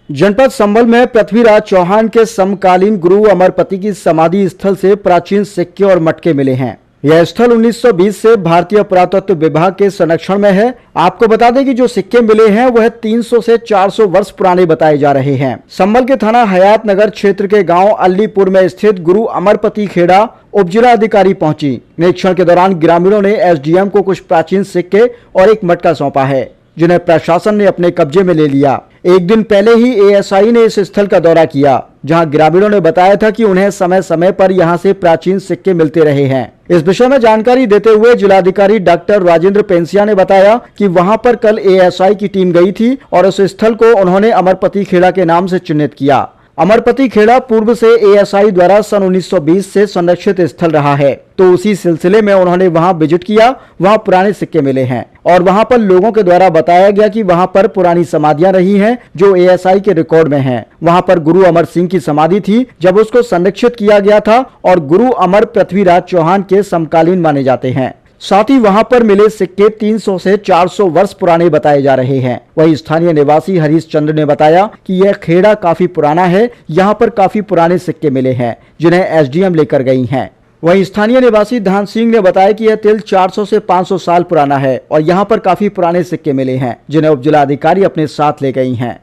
जनपद संभल में पृथ्वीराज चौहान के समकालीन गुरु अमरपति की समाधि स्थल से प्राचीन सिक्के और मटके मिले हैं। यह स्थल 1920 से भारतीय पुरातत्व विभाग के संरक्षण में है। आपको बता दें कि जो सिक्के मिले हैं वह 300 से 400 वर्ष पुराने बताए जा रहे हैं। संभल के थाना हयात नगर क्षेत्र के गांव अल्लीपुर में स्थित गुरु अमरपति खेड़ा उप जिला अधिकारी पहुंची। निरीक्षण के दौरान ग्रामीणों ने एसडीएम को कुछ प्राचीन सिक्के और एक मटका सौंपा है, जिन्हें प्रशासन ने अपने कब्जे में ले लिया। एक दिन पहले ही एएसआई ने इस स्थल का दौरा किया, जहां ग्रामीणों ने बताया था कि उन्हें समय समय पर यहां से प्राचीन सिक्के मिलते रहे हैं। इस विषय में जानकारी देते हुए जिलाधिकारी डॉक्टर राजेंद्र पेंसिया ने बताया कि वहां पर कल एएसआई की टीम गई थी और उस स्थल को उन्होंने अमरपति खेड़ा के नाम से चिन्हित किया। अमरपति खेड़ा पूर्व से एएसआई द्वारा सन 1920 से संरक्षित स्थल रहा है, तो उसी सिलसिले में उन्होंने वहां विजिट किया। वहां पुराने सिक्के मिले हैं और वहां पर लोगों के द्वारा बताया गया कि वहां पर पुरानी समाधियां रही हैं जो एएसआई के रिकॉर्ड में हैं। वहां पर गुरु अमर सिंह की समाधि थी जब उसको संरक्षित किया गया था और गुरु अमर पृथ्वीराज चौहान के समकालीन माने जाते हैं। साथ ही वहां पर मिले सिक्के 300 से 400 वर्ष पुराने बताए जा रहे हैं। वही स्थानीय निवासी हरीश चंद्र ने बताया कि यह खेड़ा काफी पुराना है, यहाँ पर काफी पुराने सिक्के मिले हैं जिन्हें एसडीएम लेकर गई हैं। वहीं स्थानीय निवासी धान सिंह ने बताया कि यह तिल 400 से 500 साल पुराना है और यहाँ पर काफी पुराने सिक्के मिले हैं जिन्हें उप जिला अधिकारी अपने साथ ले गई हैं।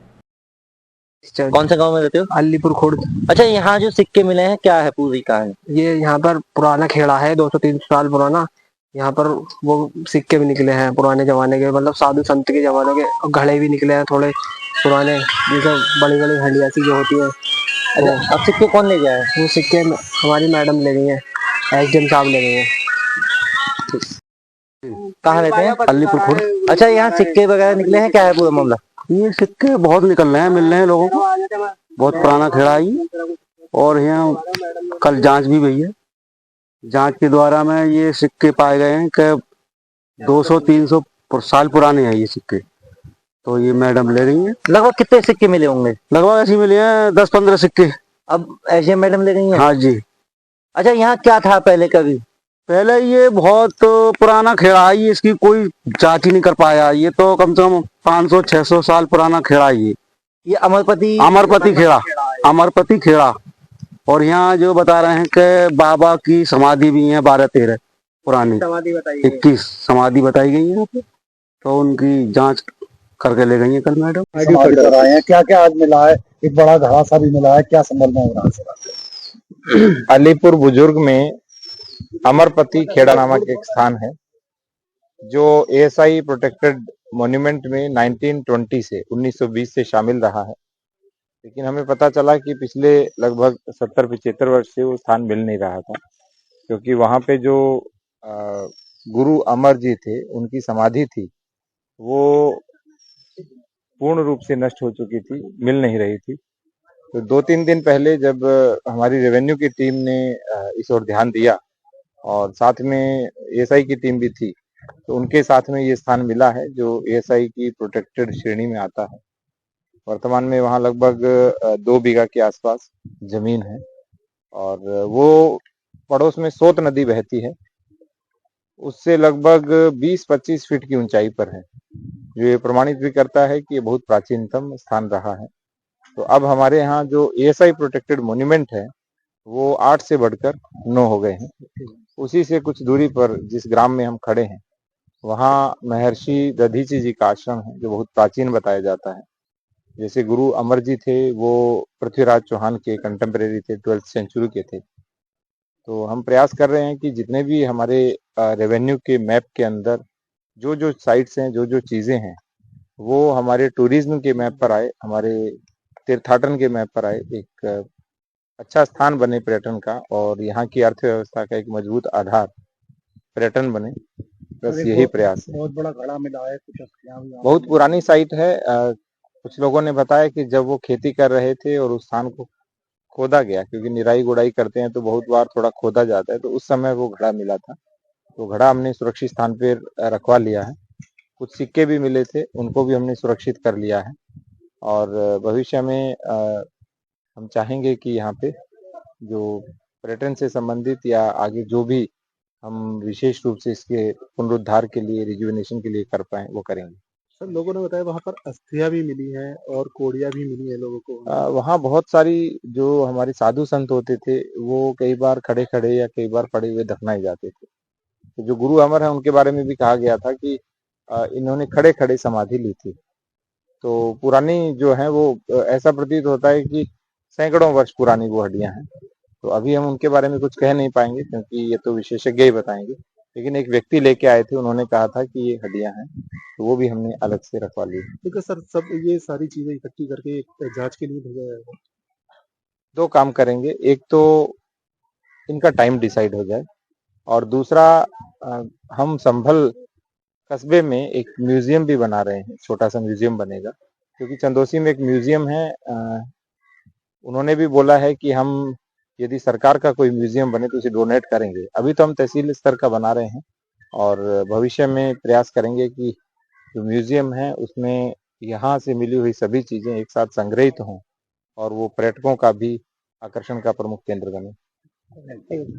कौन से गांव में रहते हो? अलीपुर खुर्द। अच्छा, यहाँ जो सिक्के मिले हैं क्या है, पूरी का है? ये यहाँ पर पुराना खेड़ा है, 200-300 साल पुराना। यहाँ पर वो सिक्के भी निकले हैं पुराने जमाने के, मतलब साधु संत के जमाने के। घड़े भी निकले हैं थोड़े पुराने, जैसे बड़ी बड़ी हंडिया सी जो होती है। अच्छा, अब सिक्के कौन ले गया है? वो सिक्के हमारी मैडम ले गई है, एसडीएम साहब ले गए हैं। कहाँ रहते हैं? अलीपुर खुर्द। अच्छा, यहाँ सिक्के वगैरह निकले हैं, क्या है पूरा मामला? ये सिक्के बहुत निकल रहे हैं, मिल रहे हैं लोगों को। बहुत पुराना खेड़ा है ये, और यहाँ कल जांच भी हुई है। जांच के द्वारा में ये सिक्के पाए गए हैं कि 200-300 साल पुराने हैं ये सिक्के। तो ये मैडम ले रही हैं। लगभग कितने सिक्के मिले होंगे? लगभग ऐसे मिले हैं 10-15 सिक्के। अब एसडीएम मैडम ले गई हैं? हाँ जी। अच्छा, यहाँ क्या था पहले? कभी पहले ये बहुत पुराना खेड़ा है, ये इसकी कोई जांच ही नहीं कर पाया। ये तो कम से कम 500-600 साल पुराना खेड़ा है ये अमरपति खेड़ा, अमरपति खेड़ा। और यहाँ जो बता रहे हैं कि बाबा की समाधि भी है 12-13 पुरानी, 21 समाधि बताई गई है यहाँ पे। तो उनकी जांच करके ले गई है कल मैडम। क्या क्या आज मिला है? एक बड़ा घड़ा सा भी मिला है, क्या संभल में हो रहा है? अलीपुर बुजुर्ग में अमरपति खेड़ा नामक एक स्थान है जो एएसआई प्रोटेक्टेड मॉन्यूमेंट में 1920 से 1920 से शामिल रहा है। लेकिन हमें पता चला कि पिछले लगभग 70-75 वर्ष से वो स्थान मिल नहीं रहा था, क्योंकि वहां पे जो गुरु अमर जी थे उनकी समाधि थी वो पूर्ण रूप से नष्ट हो चुकी थी, मिल नहीं रही थी। तो 2-3 दिन पहले जब हमारी रेवेन्यू की टीम ने इस ओर ध्यान दिया और साथ में एएसआई की टीम भी थी, तो उनके साथ में ये स्थान मिला है जो एएसआई की प्रोटेक्टेड श्रेणी में आता है। वर्तमान में वहाँ लगभग 2 बीघा के आसपास जमीन है और वो पड़ोस में सोत नदी बहती है, उससे लगभग 20-25 फीट की ऊंचाई पर है, जो ये प्रमाणित भी करता है कि ये बहुत प्राचीनतम स्थान रहा है। तो अब हमारे यहाँ जो एएसआई प्रोटेक्टेड मॉन्यूमेंट है वो 8 से बढ़कर 9 हो गए हैं। उसी से कुछ दूरी पर जिस ग्राम में हम खड़े हैं वहाँ महर्षि दधीची जी का आश्रम है जो बहुत प्राचीन बताया जाता है। जैसे गुरु अमर जी थे वो पृथ्वीराज चौहान के कंटेम्परेरी थे, 12th सेंचुरी के थे। तो हम प्रयास कर रहे हैं कि जितने भी हमारे रेवेन्यू के मैप के अंदर जो जो साइट्स हैं, जो जो चीजें हैं, वो हमारे टूरिज्म के मैप पर आए, हमारे तीर्थाटन के मैप पर आए, एक अच्छा स्थान बने पर्यटन का और यहाँ की अर्थव्यवस्था का एक मजबूत आधार पर्यटन बने। बस यही प्रयास है। बहुत बड़ा घड़ा मिला है, कुछ अस्थियां भी बहुत पुरानी साइट है। कुछ लोगों ने बताया कि जब वो खेती कर रहे थे और उस स्थान को खोदा गया, क्योंकि निराई गुड़ाई करते हैं तो बहुत बार थोड़ा खोदा जाता है, तो उस समय वो घड़ा मिला था। तो घड़ा हमने सुरक्षित स्थान पर रखवा लिया है। कुछ सिक्के भी मिले थे, उनको भी हमने सुरक्षित कर लिया है और भविष्य में हम चाहेंगे कि यहाँ पे जो पर्यटन से संबंधित या आगे जो भी हम विशेष रूप से इसके पुनरुद्धार के लिए, रिजुविनेशन के लिए कर पाए, वो करेंगे। सर लोगों ने बताया वहाँ पर अस्थियां भी मिली हैं और कोड़ियां भी मिली है लोगों को। वहाँ बहुत सारी जो हमारे साधु संत होते थे वो कई बार खड़े खड़े या कई बार पड़े हुए दफनाए जाते थे। तो जो गुरु अमर है उनके बारे में भी कहा गया था कि इन्होंने खड़े खड़े समाधि ली थी। तो पुरानी जो है वो ऐसा प्रतीत होता है कि सैकड़ों वर्ष पुरानी वो हड्डियां हैं। तो अभी हम उनके बारे में कुछ कह नहीं पाएंगे क्योंकि ये तो विशेषज्ञ ही बताएंगे, लेकिन एक व्यक्ति लेके आए थे, उन्होंने कहा था कि ये हड्डियां हैं, तो वो भी हमने अलग से रखवा ली। ठीक है सर, सब ये सारी चीजें इकट्ठी करके एक जांच के लिए भेजा जाएगा। दो काम करेंगे, एक तो इनका टाइम डिसाइड हो जाए और दूसरा हम संभल कस्बे में एक म्यूजियम भी बना रहे हैं, छोटा सा म्यूजियम बनेगा क्योंकि चंदोसी में एक म्यूजियम है। उन्होंने भी बोला है कि हम यदि सरकार का कोई म्यूजियम बने तो उसे डोनेट करेंगे। अभी तो हम तहसील स्तर का बना रहे हैं और भविष्य में प्रयास करेंगे कि जो म्यूजियम है उसमें यहाँ से मिली हुई सभी चीजें एक साथ संग्रहित हों और वो पर्यटकों का भी आकर्षण का प्रमुख केंद्र बने।